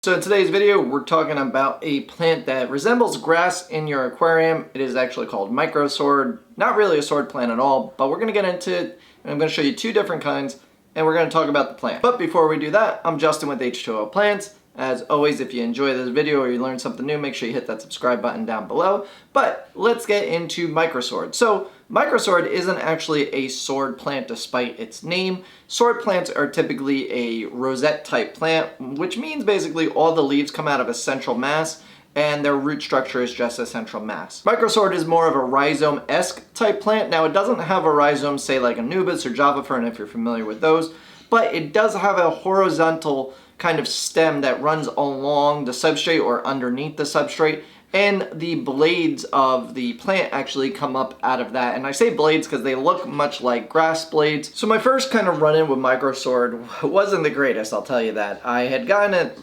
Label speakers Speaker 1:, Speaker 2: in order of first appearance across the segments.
Speaker 1: So in today's video, we're talking about a plant that resembles grass in your aquarium. It is actually called Microsword. Not really a sword plant at all, but we're going to get into it, and I'm going to show you two different kinds, and we're going to talk about the plant. But before we do that, I'm Justin with H2O Plants. As always, if you enjoy this video or you learn something new, make sure you hit that subscribe button down below. But let's get into Microsword. So Microsword isn't actually a sword plant despite its name. Sword plants are typically a rosette type plant, which means basically all the leaves come out of a central mass and their root structure is just a central mass. Microsword is more of a rhizome-esque type plant. Now it doesn't have a rhizome, say like Anubis or Java fern if you're familiar with those, but it does have a horizontal kind of stem that runs along the substrate or underneath the substrate, and the blades of the plant actually come up out of that. And I say blades because they look much like grass blades. So my first kind of run-in with Microsword wasn't the greatest, I'll tell you that. I had gotten it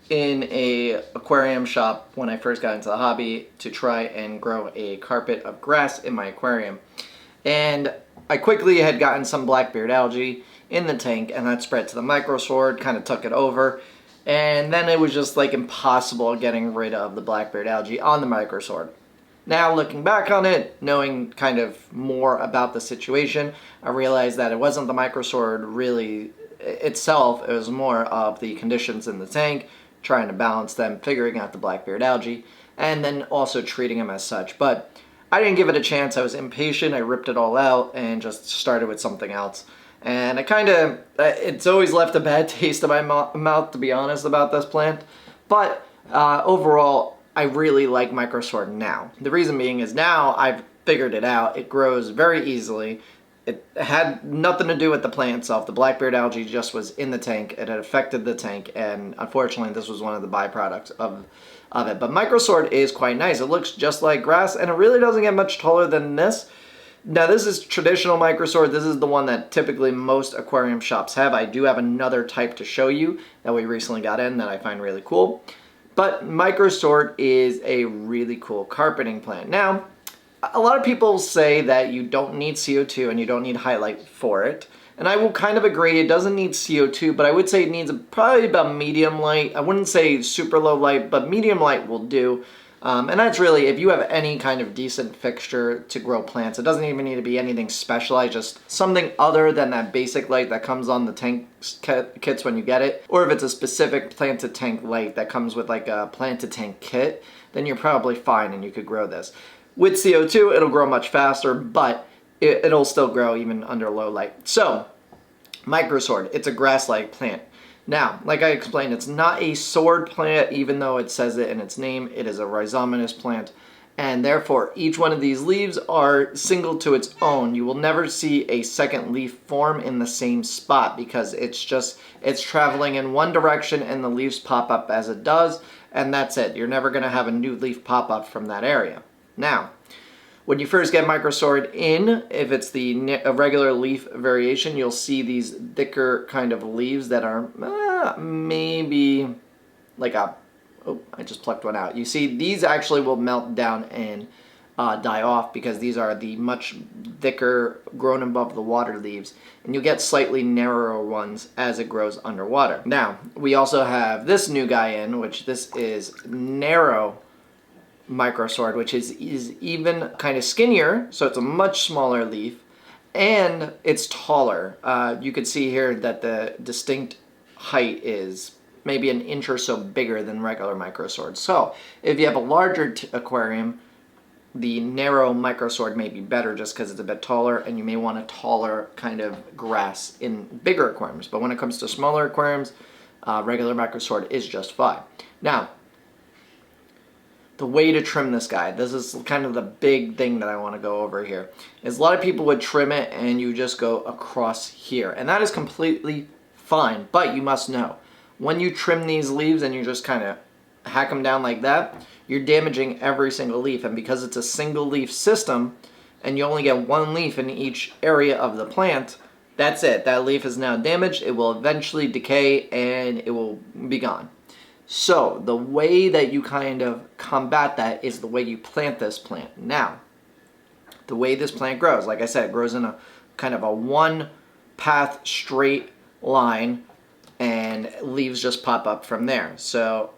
Speaker 1: in a aquarium shop when I first got into the hobby to try and grow a carpet of grass in my aquarium. And I quickly had gotten some blackbeard algae in the tank, and that spread to the Microsword, kind of took it over, and then it was just like impossible getting rid of the blackbeard algae on the Microsword. Now looking back on it, knowing kind of more about the situation, I realized that it wasn't the Microsword really itself, it was more of the conditions in the tank, trying to balance them, figuring out the blackbeard algae, and then also treating them as such. But I didn't give it a chance. I was impatient, I ripped it all out and just started with something else. And it's always left a bad taste in my mouth, to be honest, about this plant. But overall, I really like Microsword now. The reason being is now I've figured it out. It grows very easily. It had nothing to do with the plant itself. The blackbeard algae just was in the tank. It had affected the tank, and unfortunately, this was one of the byproducts of it. But Microsword is quite nice. It looks just like grass, and it really doesn't get much taller than this. Now this is traditional Microsword. This is the one that typically most aquarium shops have. I do have another type to show you that we recently got in that I find really cool. But Microsword is a really cool carpeting plant. Now, a lot of people say that you don't need CO2 and you don't need highlight for it. And I will kind of agree, it doesn't need CO2, but I would say it needs probably about medium light. I wouldn't say super low light, but medium light will do. And that's really, if you have any kind of decent fixture to grow plants, it doesn't even need to be anything specialized, just something other than that basic light that comes on the tank kits when you get it. Or if it's a specific plant-to-tank light that comes with like a plant-to-tank kit, then you're probably fine and you could grow this. With CO2, it'll grow much faster, but it'll still grow even under low light. So, Microsword, it's a grass-like plant. Now, like I explained, it's not a sword plant, even though it says it in its name. It is a rhizomatous plant, and therefore each one of these leaves are single to its own. You will never see a second leaf form in the same spot because it's traveling in one direction and the leaves pop up as it does, and that's it. You're never going to have a new leaf pop up from that area. Now, when you first get Microsword in, if it's a regular leaf variation, you'll see these thicker kind of leaves that are maybe like I just plucked one out. You see, these actually will melt down and die off because these are the much thicker, grown above the water leaves, and you'll get slightly narrower ones as it grows underwater. Now, we also have this new guy in, which this is narrow Microsword, which is even kind of skinnier, so it's a much smaller leaf, and it's taller. You can see here that the distinct height is maybe an inch or so bigger than regular Microsword. So if you have a larger aquarium, the narrow Microsword may be better just because it's a bit taller, and you may want a taller kind of grass in bigger aquariums. But when it comes to smaller aquariums, regular Microsword is just fine. Now, the way to trim this guy, this is kind of the big thing that I want to go over here, is a lot of people would trim it and you just go across here. And that is completely fine, but you must know, when you trim these leaves and you just kind of hack them down like that, you're damaging every single leaf. And because it's a single leaf system and you only get one leaf in each area of the plant, that's it. That leaf is now damaged. It will eventually decay and it will be gone. So the way that you kind of combat that is the way you plant this plant. Now, the way this plant grows, like I said, it grows in a kind of a one path straight line and leaves just pop up from there. So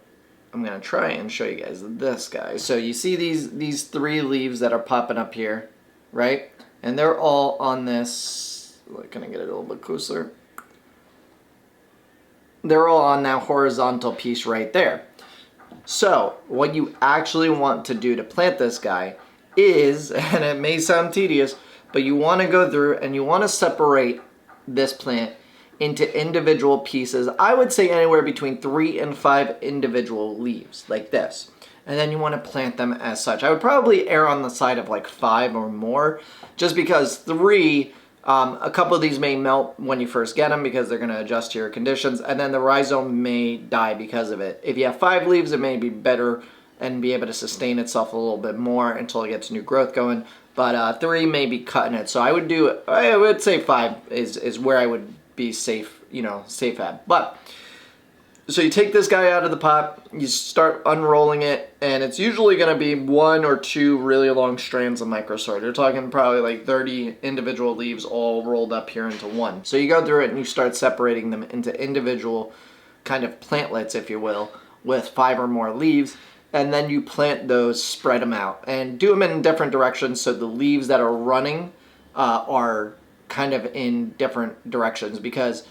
Speaker 1: I'm gonna try and show you guys this guy. So you see these 3 leaves that are popping up here, right? And they're all on this, can I get it a little bit closer? They're all on that horizontal piece right there. So what you actually want to do to plant this guy is, and it may sound tedious, but you want to go through and you want to separate this plant into individual pieces. I would say anywhere between 3 and 5 individual leaves like this. And then you want to plant them as such. I would probably err on the side of like 5 or more, just because 3, a couple of these may melt when you first get them because they're going to adjust to your conditions, and then the rhizome may die because of it. If you have 5 leaves, it may be better and be able to sustain itself a little bit more until it gets new growth going. But 3 may be cutting it. So I would say 5 is where I would be safe, safe at. But so you take this guy out of the pot, you start unrolling it, and it's usually going to be 1 or 2 really long strands of Microsword. You're talking probably like 30 individual leaves all rolled up here into one. So you go through it and you start separating them into individual kind of plantlets, if you will, with 5 or more leaves, and then you plant those, spread them out, and do them in different directions so the leaves that are running are kind of in different directions, because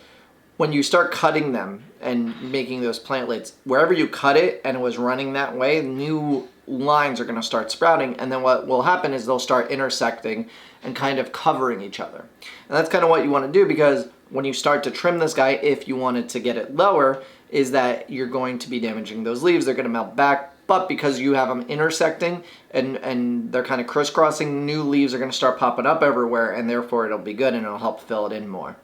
Speaker 1: when you start cutting them and making those plantlets, wherever you cut it and it was running that way, new lines are going to start sprouting, and then what will happen is they'll start intersecting and kind of covering each other. And that's kind of what you want to do, because when you start to trim this guy, if you wanted to get it lower, is that you're going to be damaging those leaves. They're going to melt back, but because you have them intersecting and they're kind of crisscrossing, new leaves are going to start popping up everywhere, and therefore it'll be good and it'll help fill it in more.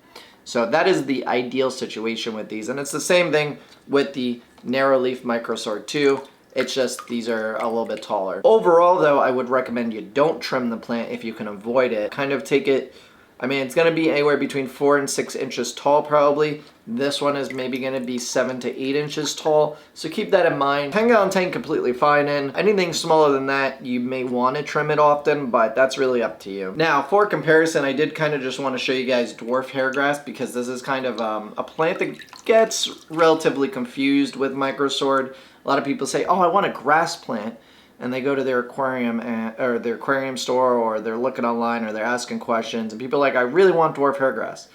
Speaker 1: So that is the ideal situation with these. And it's the same thing with the Narrowleaf Microsword too. It's just these are a little bit taller. Overall though, I would recommend you don't trim the plant if you can avoid it. Kind of take it, it's going to be anywhere between 4 and 6 inches tall probably. This one is maybe going to be 7 to 8 inches tall. So keep that in mind. 10-gallon tank completely fine in. Anything smaller than that, you may want to trim it often, but that's really up to you. Now, for comparison, I did kind of just want to show you guys dwarf hairgrass, because this is kind of a plant that gets relatively confused with Microsword. A lot of people say, oh, I want a grass plant. And they go to their aquarium or their aquarium store, or they're looking online, or they're asking questions, and people are like, I really want dwarf hairgrass.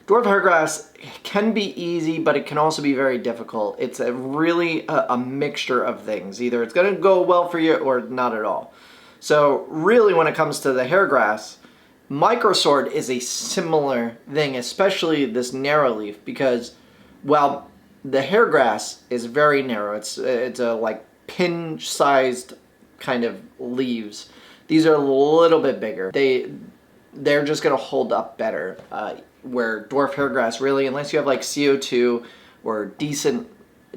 Speaker 1: Dwarf hairgrass can be easy, but it can also be very difficult. It's really a mixture of things. Either it's going to go well for you or not at all. So really, when it comes to the hairgrass, Microsword is a similar thing, especially this Narrowleaf, because while the hairgrass is very narrow, it's a like pin-sized kind of leaves. These are a little bit bigger. They're just going to hold up better. Where dwarf hairgrass, really, unless you have like CO2 or decent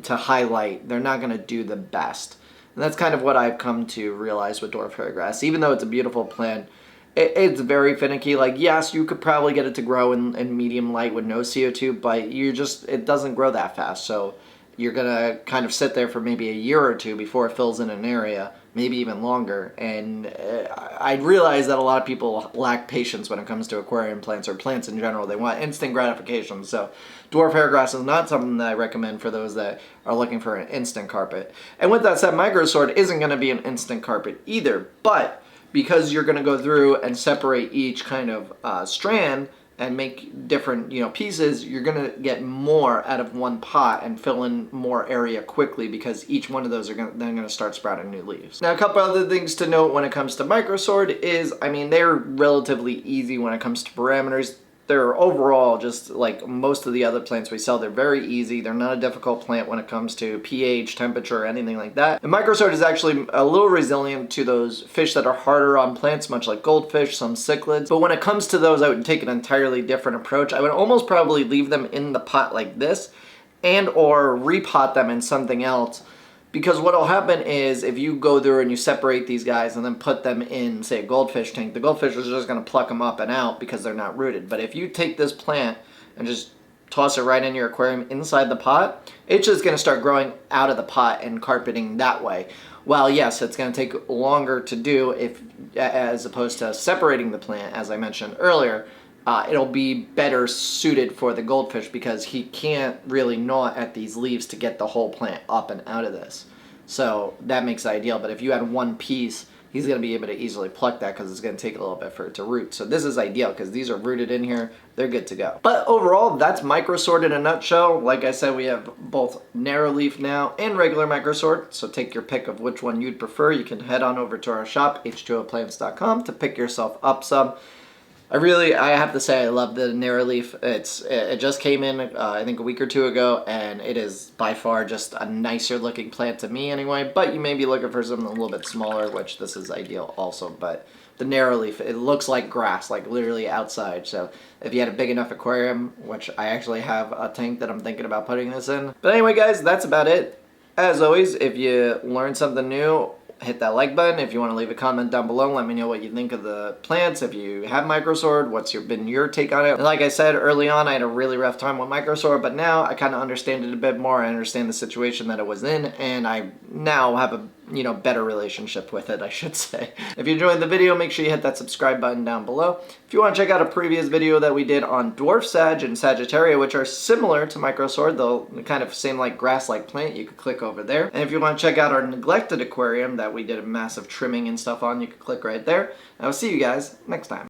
Speaker 1: to highlight, they're not going to do the best. And that's kind of what I've come to realize with dwarf hairgrass. Even though it's a beautiful plant, it's very finicky. Like, yes, you could probably get it to grow in medium light with no CO2, but it doesn't grow that fast. So you're going to kind of sit there for maybe a year or two before it fills in an area, maybe even longer. And I realize that a lot of people lack patience when it comes to aquarium plants or plants in general. They want instant gratification. So dwarf hairgrass is not something that I recommend for those that are looking for an instant carpet. And with that said, Microsword isn't going to be an instant carpet either. But because you're going to go through and separate each kind of strand and make different pieces, you're going to get more out of one pot and fill in more area quickly, because each one of those are then going to start sprouting new leaves. Now, a couple other things to note when it comes to Microsword is, they're relatively easy when it comes to parameters. They're overall, just like most of the other plants we sell, they're very easy. They're not a difficult plant when it comes to pH, temperature, anything like that. And Microsword is actually a little resilient to those fish that are harder on plants, much like goldfish, some cichlids. But when it comes to those, I would take an entirely different approach. I would almost probably leave them in the pot like this, and or repot them in something else. Because what will happen is, if you go through and you separate these guys and then put them in, say, a goldfish tank, the goldfish is just going to pluck them up and out because they're not rooted. But if you take this plant and just toss it right in your aquarium inside the pot, it's just going to start growing out of the pot and carpeting that way. Well, yes, it's going to take longer to do as opposed to separating the plant, as I mentioned earlier. it'll be better suited for the goldfish because he can't really gnaw at these leaves to get the whole plant up and out of this. So that makes it ideal. But if you had one piece, he's going to be able to easily pluck that because it's going to take a little bit for it to root. So this is ideal because these are rooted in here. They're good to go. But overall, that's Microsword in a nutshell. Like I said, we have both Narrowleaf now and regular Microsword. So take your pick of which one you'd prefer. You can head on over to our shop, h2oplants.com, to pick yourself up some. I have to say I love the Narrowleaf. It just came in I think a week or two ago, and it is by far just a nicer looking plant to me anyway, but you may be looking for something a little bit smaller, which this is ideal also. But the Narrowleaf, it looks like grass, like literally outside. So if you had a big enough aquarium, which I actually have a tank that I'm thinking about putting this in. But anyway guys, that's about it. As always, if you learned something new, hit that like button. If you want to leave a comment down below, let me know what you think of the plants. If you have Microsword, what's been your take on it? And like I said early on, I had a really rough time with Microsword, but now I kind of understand it a bit more. I understand the situation that it was in, and I now have a better relationship with it, I should say. If you enjoyed the video, make sure you hit that subscribe button down below. If you want to check out a previous video that we did on Dwarf Sag and Sagittaria, which are similar to Microsword, though kind of same like grass-like plant, you could click over there. And if you want to check out our neglected aquarium that we did a massive trimming and stuff on, you can click right there. And I'll see you guys next time.